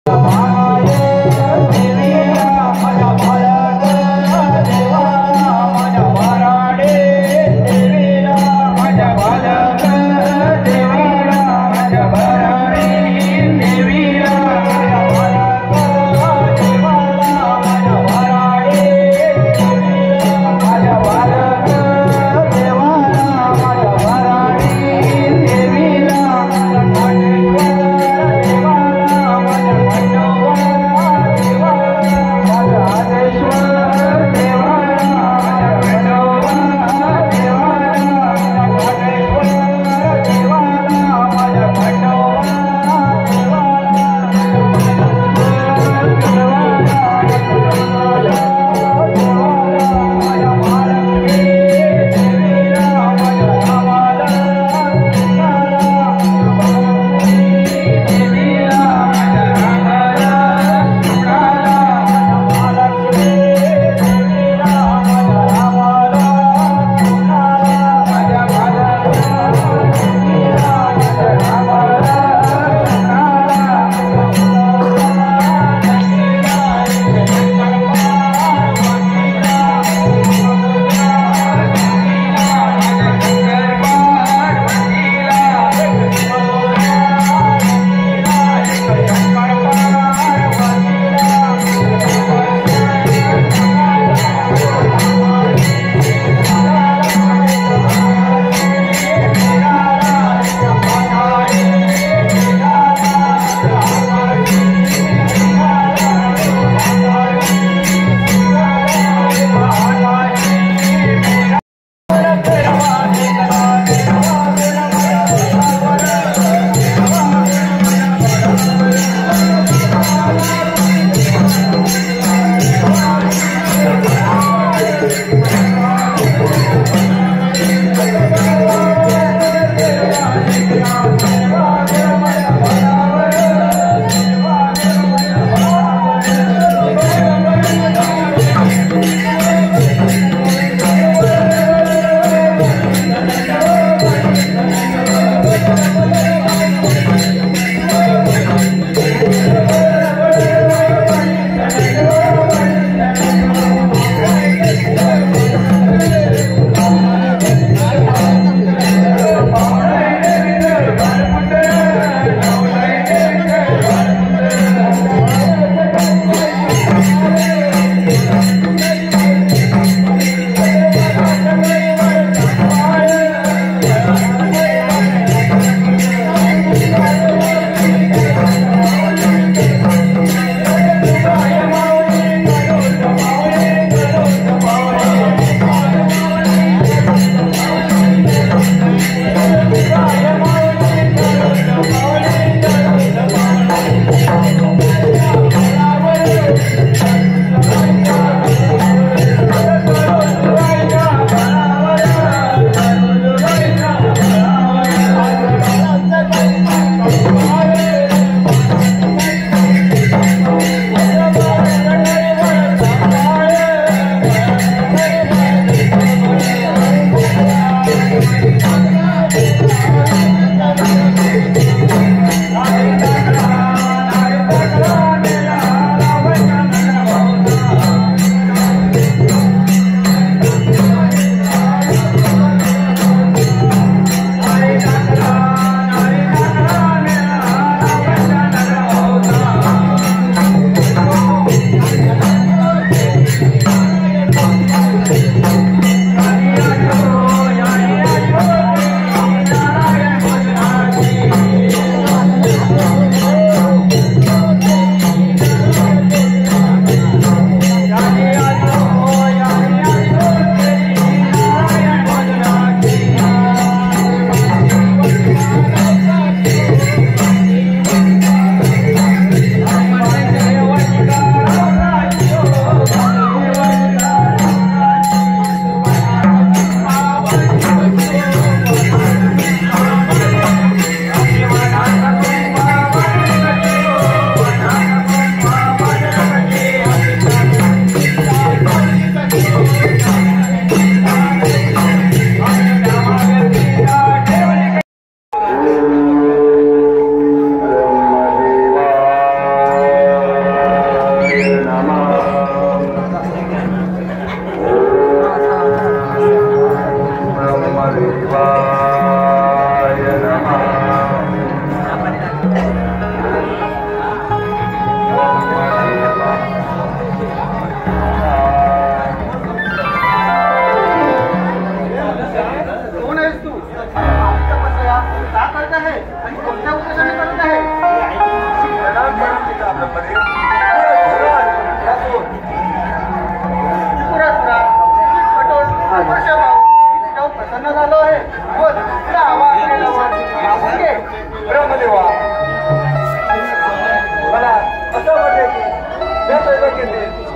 No.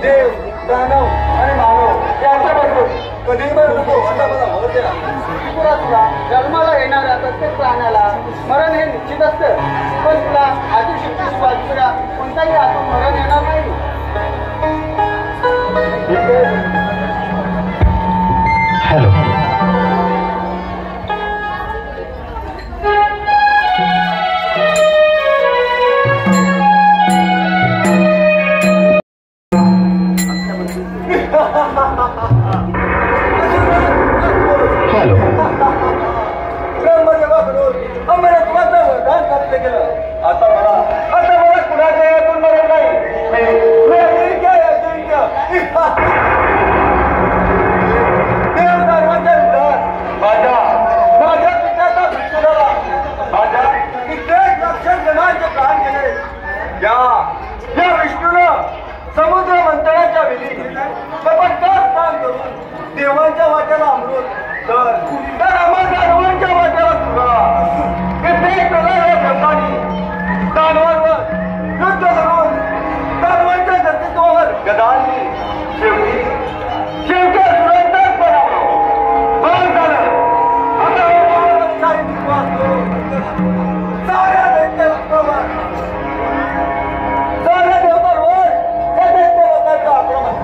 देव दानव आणि मानव यांच्यापासून कधीही मरण नको असा मला भर दिला. तुला तुला जन्माला येणाऱ्या प्रत्येक प्राण्याला मरण हे निश्चित असतं, पण तुला आदिशक्तीशिवाय दुसऱ्या कोणत्याही हातून मरण येणार नाही. हॅलो हॅलो ब्रह्मदेवाकडून अमरत्वाचं वरदान प्राप्त केलं. आता मला कुणाच्या यातून मरण नाही. मी अजिंक्य देव धर्माच्या विरोधात माझ्या पित्याचा मृत्यू झाला. माझ्या कित्येक लक्ष जणांचे प्राण गेले. या विष्णूनं समुद्र मंथनाच्या वेळी कपटकार काम करून देवांच्या वाट्याला अमृत तर आम्हा दानवांच्या वाट्याला तुला कित्येक वेळा या ब्रह्मानी दानवांवर युद्ध करून दानवांच्या अस्तित्वावर गदांनी शेवटी असुरांचाच पराभव बरं झालं. आता साऱ्या दैत्य लोकांवर साऱ्या देवतांवर या दैत्य लोकांचं आक्रमण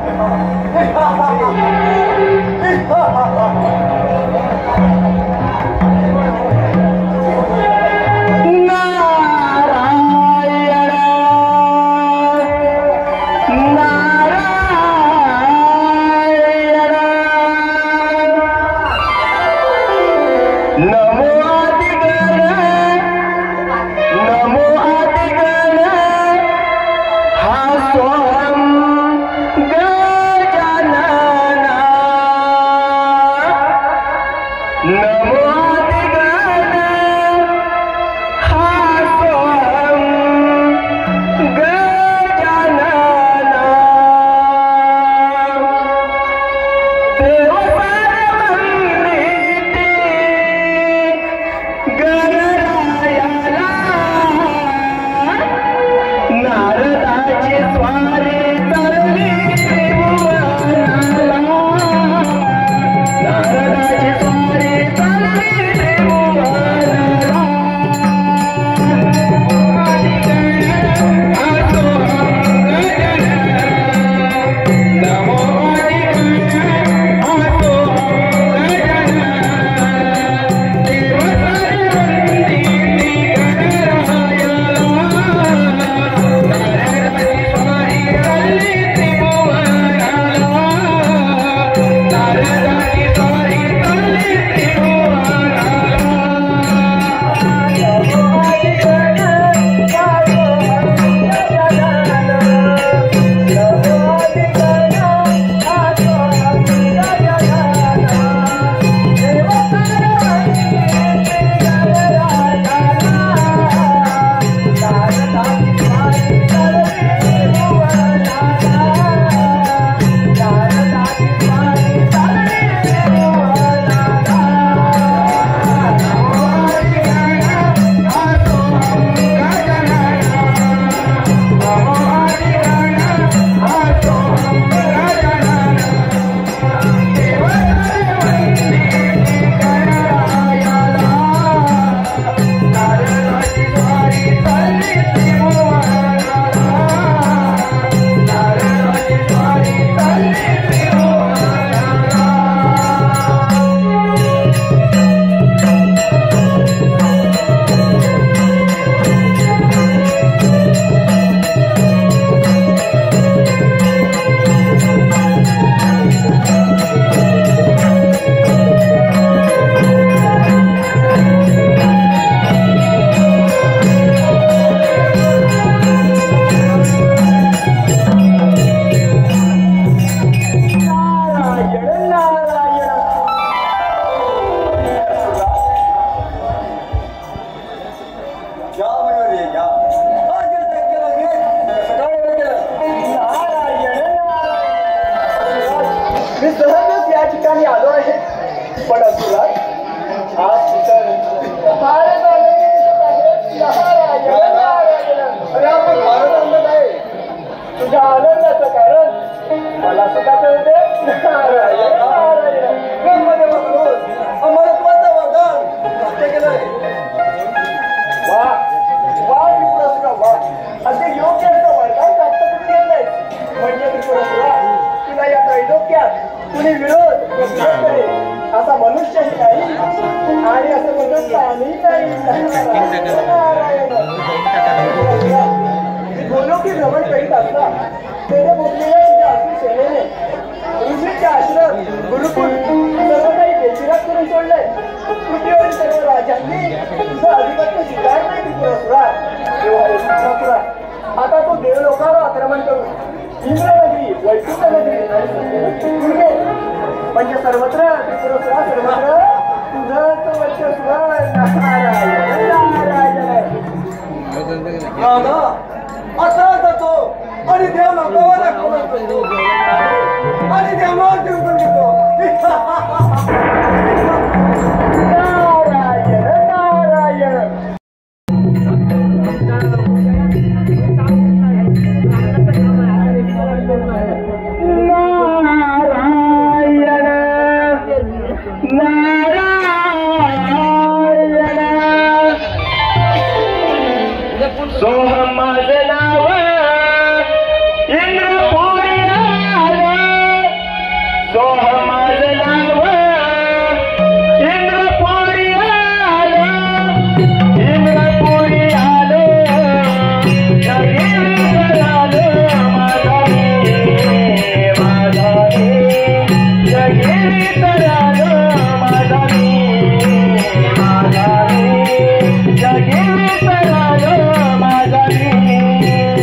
तुझ्या आनंदाचं कारण मला सुद्धा कळते अमरत्वाचं वरदान प्राप्त केलंय. वा वा त्रिपुरासुरा वा, असे योग्य असं वरदान प्राप्त करून घेतलंय. म्हणजे त्रिपुरासुरा, तुला या त्रैलोक्यात कुणी विरोध करे असा मनुष्यही नाही आणि असं कोणतं प्राणी नाही. गोलोकी भ्रमण करीत असता तेथे बोललेल्या तुझ्या असू सेनेने ऋषीच्या आश्रम गुरुकुल सर्व काही बेचिराग करून सोडलंय. पृथ्वीवरील सर्व राजांनी तुझं अधिपत्य स्वीकारलंय. त्रिपुरासुरा, आता तू देवलोकावर आक्रमण करून इंद्रनगरी, वैकुंठनगरी आणि म्हणजे सर्वत्र त्रिपुरासुरा सर्वत्र तुझंच वर्चस्व. असा जातो आणि देव लोकांवर आक्रमण करतो आणि देवावर जिंकून घेतो. नारायण नारायण. सोहम माझं नाव इंद्रपुरी आलं. सोहम माझं नाव इंद्रपुरी आलं. इंद्रपुरी आलं जगीर आलं. माझा माझा जगीर आलं. माझा माझा जगीर आलं.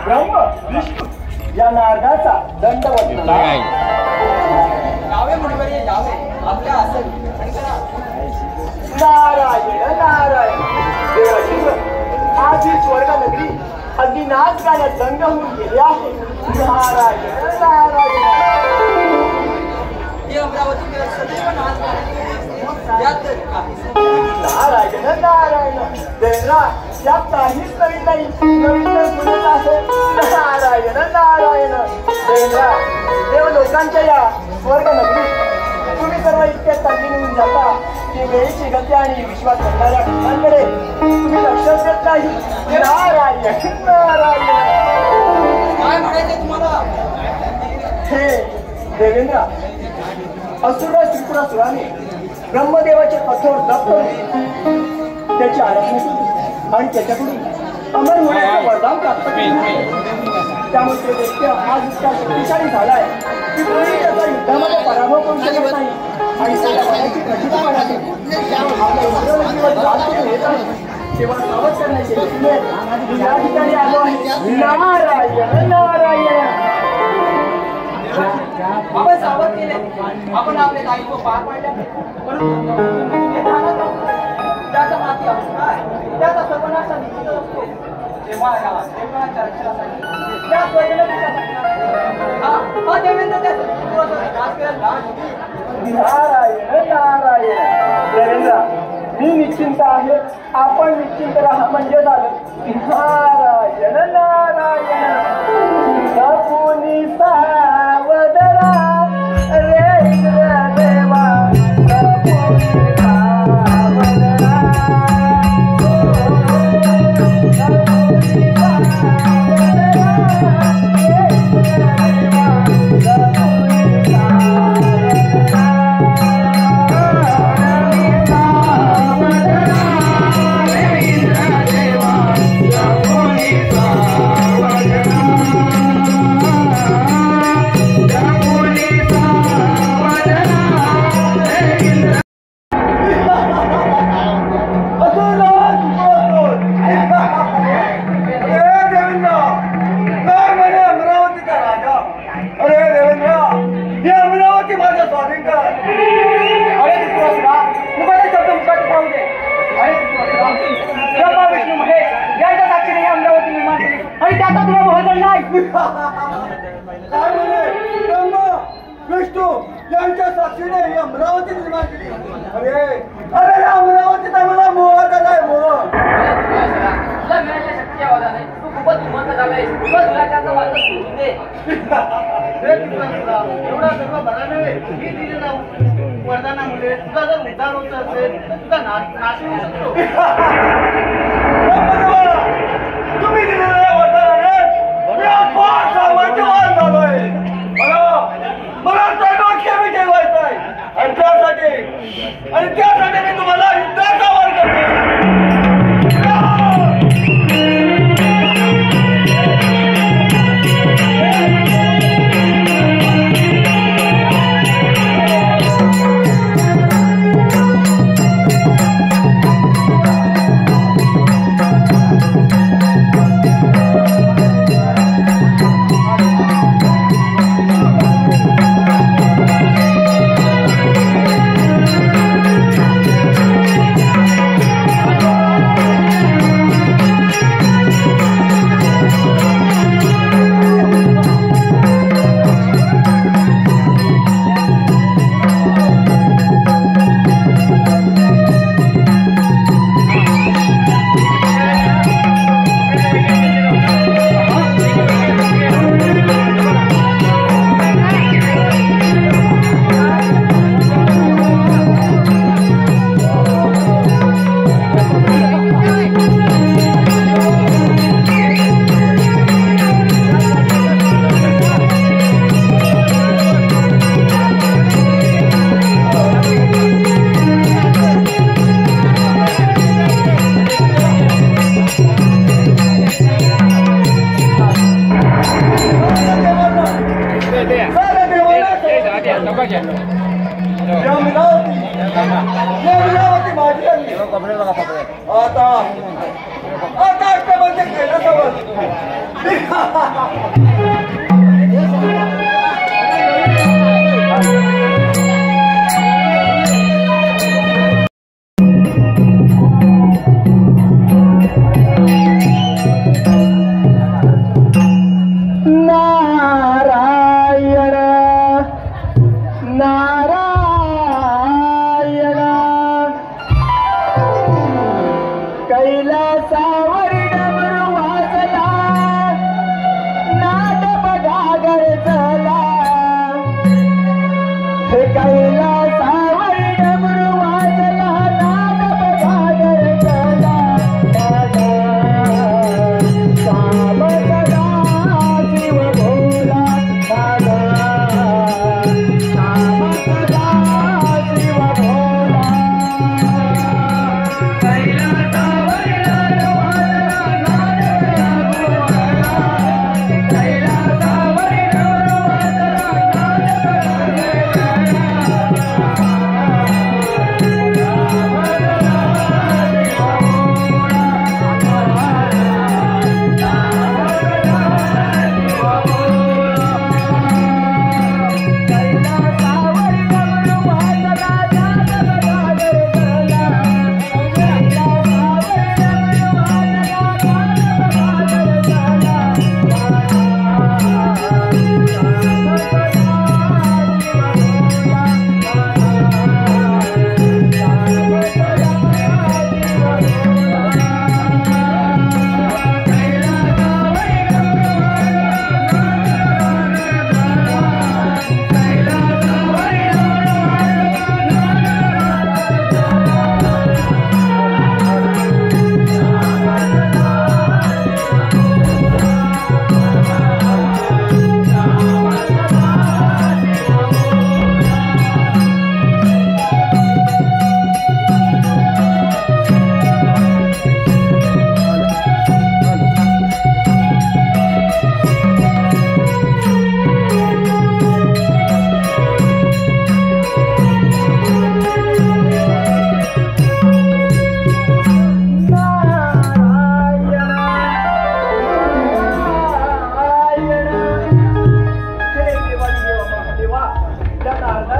ब्रह्म विष्णू या नारदाचा दंडवत यावे मुनिवर यावे आपल्या असेल. नारायण नारायण. देवाशिंद्र, आज ही स्वर्ग नगरी अगदी नाच गाण्यात दंग होऊन गेली आहे. नारायण नारायण. ही अमरावती सदैव नाच नारायण नारायण. देवरा यात काहीच नवीन नाही, नवीन जुनच आहे. नारायण नारायण. देवरा, देव लोकांच्या या स्वर्ग नगरीत तुम्ही सर्व इतके चांगली निघून जाता की वेळीची गती आणि विश्वास करणाऱ्या घटनांकडे तुम्ही लक्षच देत नाही. नारायण नारायण. काय म्हणायचं तुम्हाला? हे देवेंद्र, असुर त्रिपुरासुराने ब्रह्मदेवाचे कठोर जप करून त्याची आराधना केली आणि त्याच्याकडून अमर होण्याचं वरदान प्राप्त केलं. त्यामुळे तो व्यक्ती आज इतका शक्तिशाली झालाय की कोणी त्याचा युद्धामध्ये पराभव करू शकत नाही आणि त्याला वयाची प्रचिती पाहिजे. आपल्या इंद्रनगरीवर जात करून येत आहे तेव्हा सावध करण्याचे या ठिकाणी आलो आहे. नारायण नारायण. आपण सावध केले, आपण आपले दायित्व पार पाडले, त्याचा माती आपण काय त्याचा सर्वनाश निश्चित असतो. तेव्हा या देवळाच्या रक्षणासाठी त्या हा देवेंद्र नारायण नारायण. देवेंद्र, मी निश्चिंत आहे, आपण निश्चिंत राहा म्हणजे झालं. नारायण नारायण. सपुनी सावधरा रे देवा. सपुनी सावधरा. स्वाधीन कर. अरे त्रिपुरासुरा, मुखाचे शब्द मुखात पाहू दे. अरे त्रिपुरासुरा, ब्रह्मा विष्णू महेश यांच्या साक्षीने ही अमरावती निर्माण केली आणि त्याचा तुला मोहजण नाही. काय म्हणे? ब्रह्मा विष्णू यांच्या साक्षीने ही अमरावती निर्माण केली. अरे अरे या अमरावतीचा मला मोह झालाय मोह. तुला मिळाल्या शक्तीच्या वादाने तू खूपच श्रीमंत झालायस. तुला तुला त्याचा वाद सोडून दे. एवढा सर्व भराने मी दिलेल्या वरदानामुळे तुझा जर उद्धार होत असेल तर तुझा नाश होऊ शकतो. ब्रह्मदेवा, तुम्ही दिलेल्या वरदानाने मी अफाट सामर्थ्यवान झालोय. मला सर्वोच्च विजय व्हायचा आहे आणि त्यासाठी मी तुम्हाला युद्धाचा वर करतो. आता म्हणजे केलं कैलासावर डमरू वाजला नाद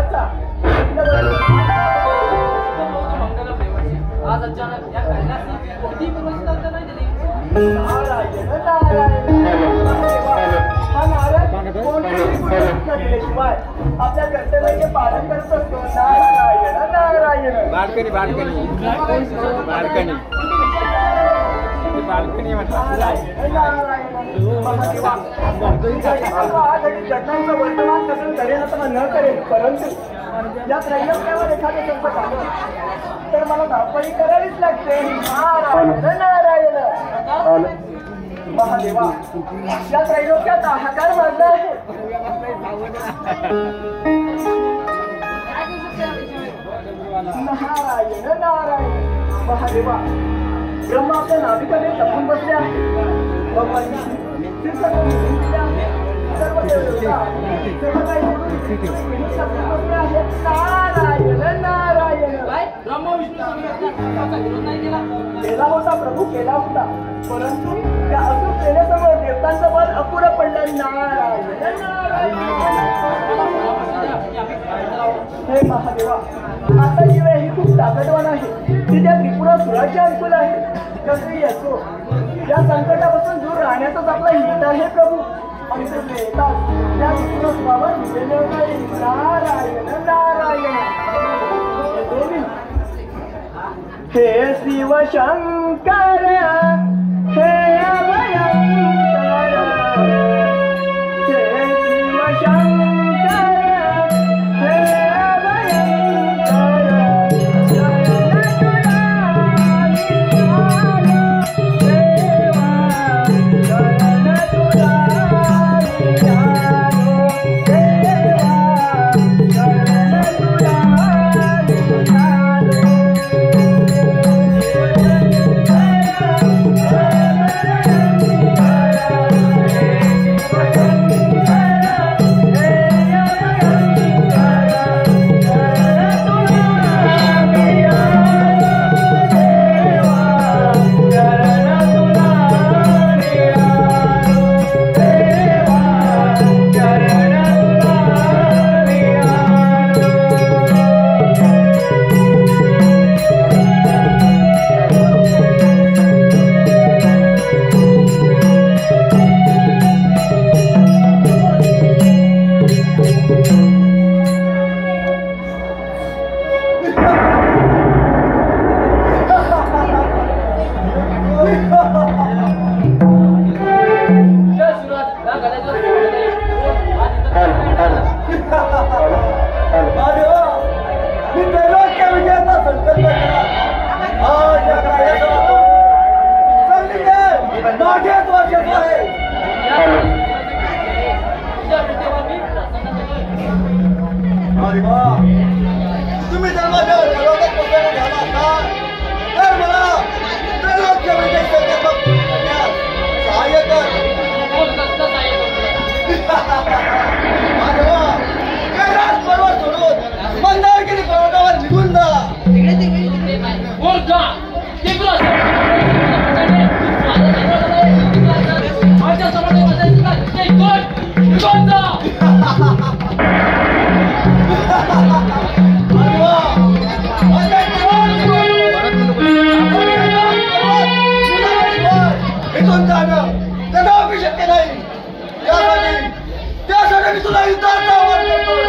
देवाचा आज अचानक या कैलासाची कोणती व्यवस्था नाही दिली. नारायण नारायण. हा नारायण कोणतीही गोष्ट दिल्याशिवाय आपल्या कर्तव्याचे पालन करत असतो. Narayan Narayan. Balcony balcony balcony balcony Narayan Narayan. महादेवा, जगण्याचं वर्तमान कसं करेल अथवा न करेल, परंतु या त्रैलोक्यावर एखादं संकट आलं तर मला धावपळी करावीच लागते. नारायण नारायण. महादेवा, या त्रैलोक्यात हाहाकार मारला आहे. नारायण नारायण. महादेवा, ब्रह्मा आपल्या नाभिकाने लपून बसले आहे. भगवान सर्व देवता सर्व काही बसले आहेत. नारायण नारायण. ब्रह्मा विष्णू सगळ्यांचा विरोध नाही केला. केला होता प्रभू, केला होता, परंतु त्या असुर सेनेसमोर देवतांचं बल अपुरं पडलं. नारायण नारायण. हे महादेवा, आता जी वेळ ही खूप ताकदवान आहे, ती त्या त्रिपुरासुराची अनुकूल आहे. कसंही असो, या संकटापासून दूर राहण्याचाच आपला हित आहे प्रभू. अंतर येतात त्या त्रिपुरासुरावर विजय मिळवता येईल. नारायण नारायण. हे शिव शंकर हे अभयंकर, हे शिव शंकर हे अभयंकर, शरण तुला तुम्ही जर माझ्या विरोधात पोचवून घ्याला का तर मला त्रैलोक्य सहाय्य कर. कैलास पर्वत सोडून मंदारगिरी पर्वतावर निघून जा. माझ्या इथून जाणं कदापि शक्य नाही. त्यासाठी मी तुला युद्धाचा आवाहन करतोय.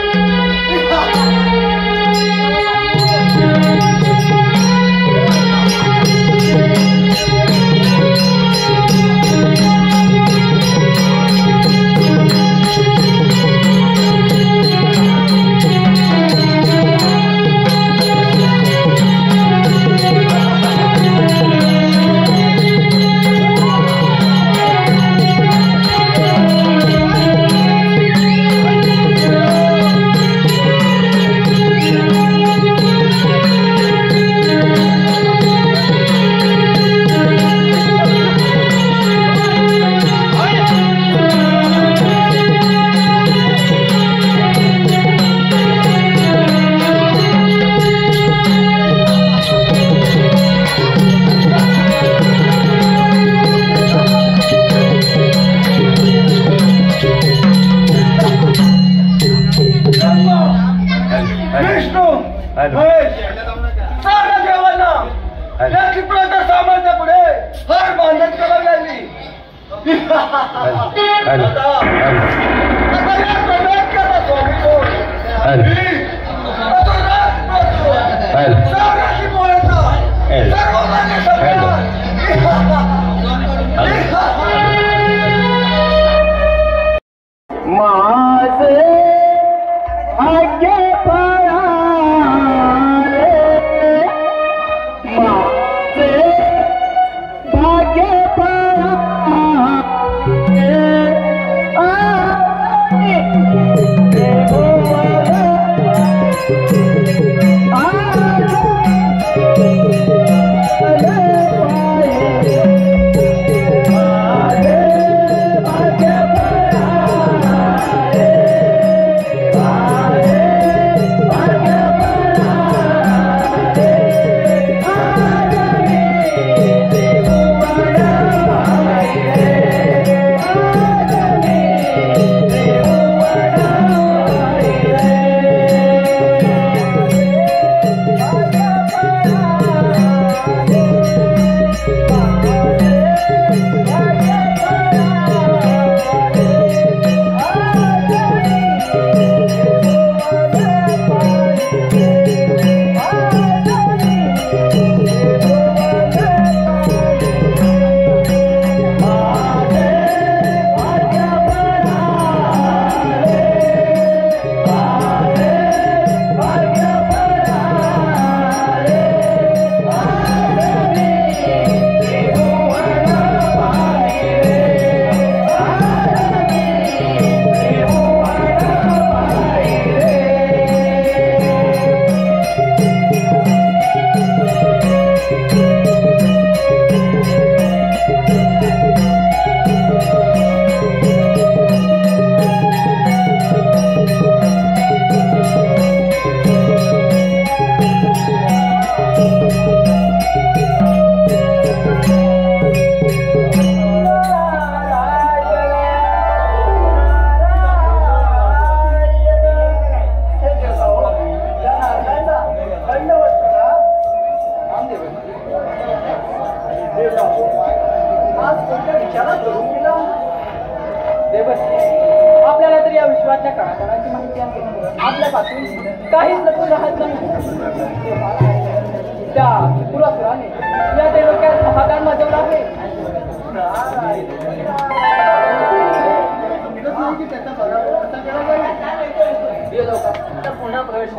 विष्णू महेश साऱ्या देवांना या क्षिप्राच्या सामर्थ्या पुढे हार मान्यच करावी लागली. आता या प्रवेशाचा स्वामी कोण? साऱ्याशी बोलायचा सर्वमान्य माझे भाग्य पळाले, माझे भाग्य पळाले, आपल्याला तर या विश्वाच्या काळाची माहिती आहे. आपल्यापासून काहीच लपून राहत नाही. त्या पुरासुराने या देवक्यात हातान माजवला आहे. पुन्हा प्रवेश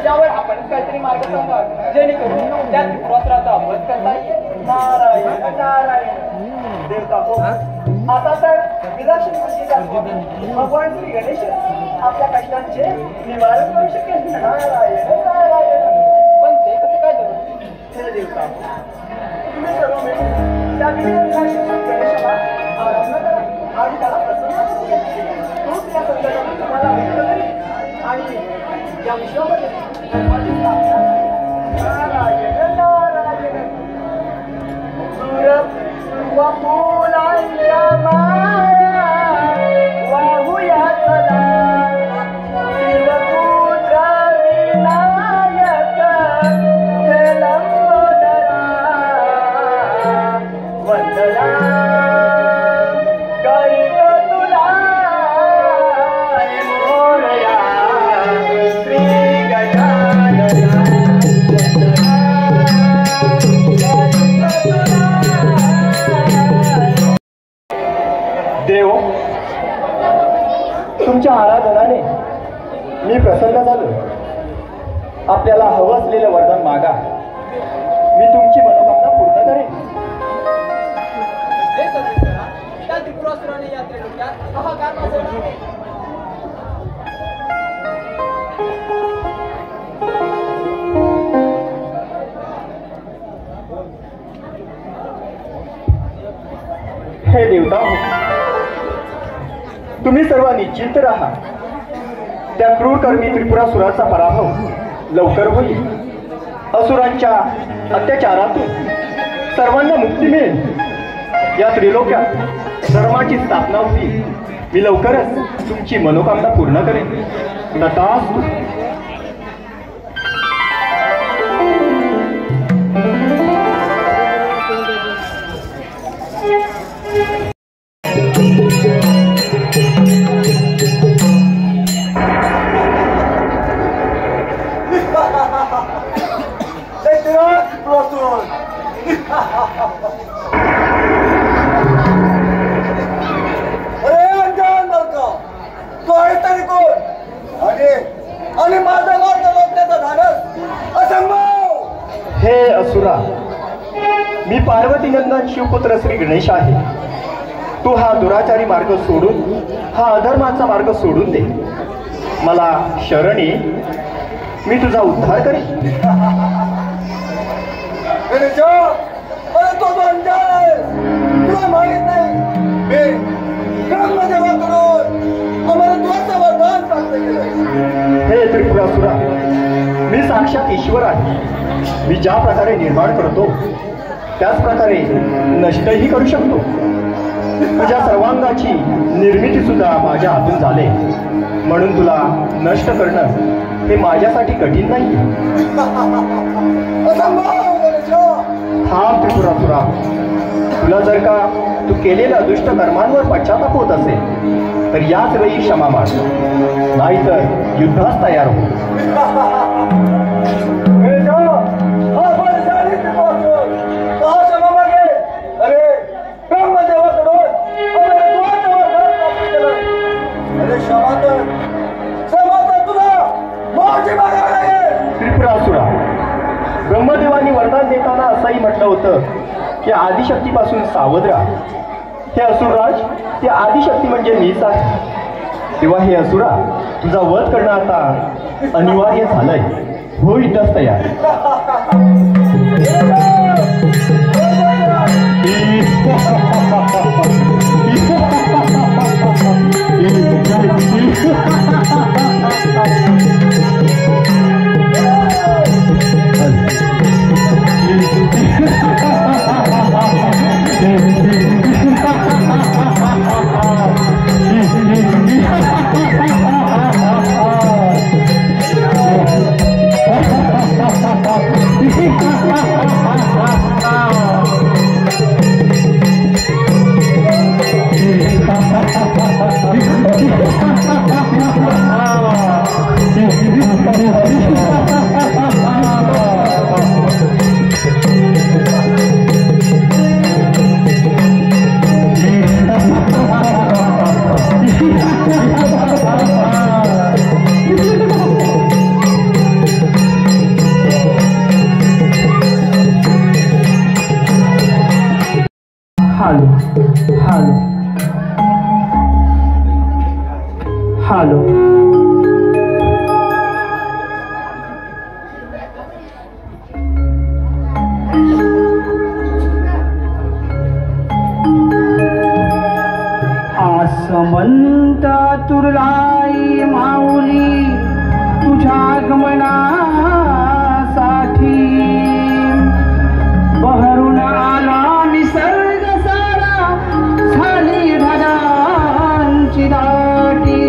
त्यावर आपण काहीतरी मार्ग सांगा जेणेकरून त्या पुरासुराचा वध करता येईल. नारायण नारायण देवता हो. आता तर विलासी भगवान श्री गणेश आपल्या कष्टांचे निवारण करू शकेल. नारायण नारायण. पण ते कसं काय झालं? हे देवता तुम्ही सर्व मिळून त्या गणेशाला आराधना करा आणि त्याला प्रसन्न करा. तोच या संकटातून तुम्हाला मुक्त करेल आणि या विश्वामध्ये धर्माची स्थापना. नारायण नारायण. व फुलांच्या माळा वाहूया चला शिवपुत्र विनायक हे लंबोदरा वंदना करीत तुला मोरया श्री गजानना देव तुमच्या आराधनाने मी प्रसन्न झालो. आपल्याला हवं असलेलं वरदान मागा, मी तुमची मनोकामना पूर्ण करेन. त्या त्रिपुरासुराने या त्रिलोक्यात हाहाकार माजवला आहे. हे देवता तुम्ही सर्व निश्चिंत राहा. त्या क्रूरकर्मी त्रिपुरासुराचा पराभव लवकर होईल. असुरांच्या अत्याचारातून सर्वांना मुक्ती मिळेल. या त्रिलोक्यात धर्माची स्थापना होती. मी लवकरच तुमची मनोकामना पूर्ण करेन. तथास्तु. आणि माझा मार्ग रोखण्याचा धाडस असंभव. हे असुरा, मी पार्वती नंदन शिवपुत्र श्री गणेश आहे. तू हा दुराचारी मार्ग सोडून, हा अधर्माचा मार्ग सोडून दे. मला शरण ये, मी तुझा उद्धार करेन. तो अंजान आहे, तुला माहित नाही. मी ब्रह्मदेवाकडून अमरत्वाचं वरदान प्राप्त केलं. हे त्रिपुरासुरा, मी साक्षात ईश्वर आहे. मी ज्या प्रकारे निर्माण करतो त्याच प्रकारे नष्टही करू शकतो. तुझ्या सर्वांगाची निर्मिती सुद्धा माझ्या हातून झाले, म्हणून तुला नष्ट करणं हे माझ्यासाठी कठीण नाही. हा त्रिपुरासुरा, तुला जर का तू केलेल्या दुष्ट कर्मांवर पश्चाताप होत असेल तर याच वेळी क्षमा माग, नाहीतर युद्धास तयार हो. त्रिपुरासुरा, ब्रह्मदेवानी वरदान देताना असंही म्हटलं होतं की आदिशक्तीपासून सावध राहा. हे असुरराज, ते आदिशक्ती म्हणजे मीच आहे. तेव्हा हे असुरा, तुझा वध करणं आता अनिवार्य झालंय. हो युद्धास तयार. हालो. आसमंता तुरलाई माऊली तुझ्या आगमनासाठी बहरून आला निसर्ग सारा, झाली ढगांची दाटी.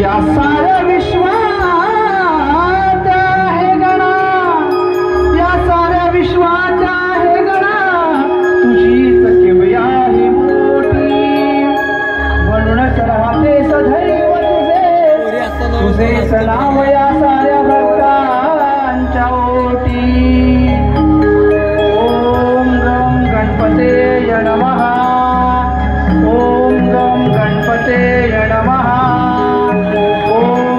या साऱ्या विश्वात आहे गणा, या साऱ्या विश्वात आहे गणा, तुझीच किमया आहे मोठी. म्हणूनच राहते सदैव तुझेच नाव या साऱ्या भक्तांच्या ओटी. ओम गम गणपतेय नमः, ओम गम गणपतेय नमः, ओम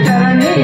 चरणी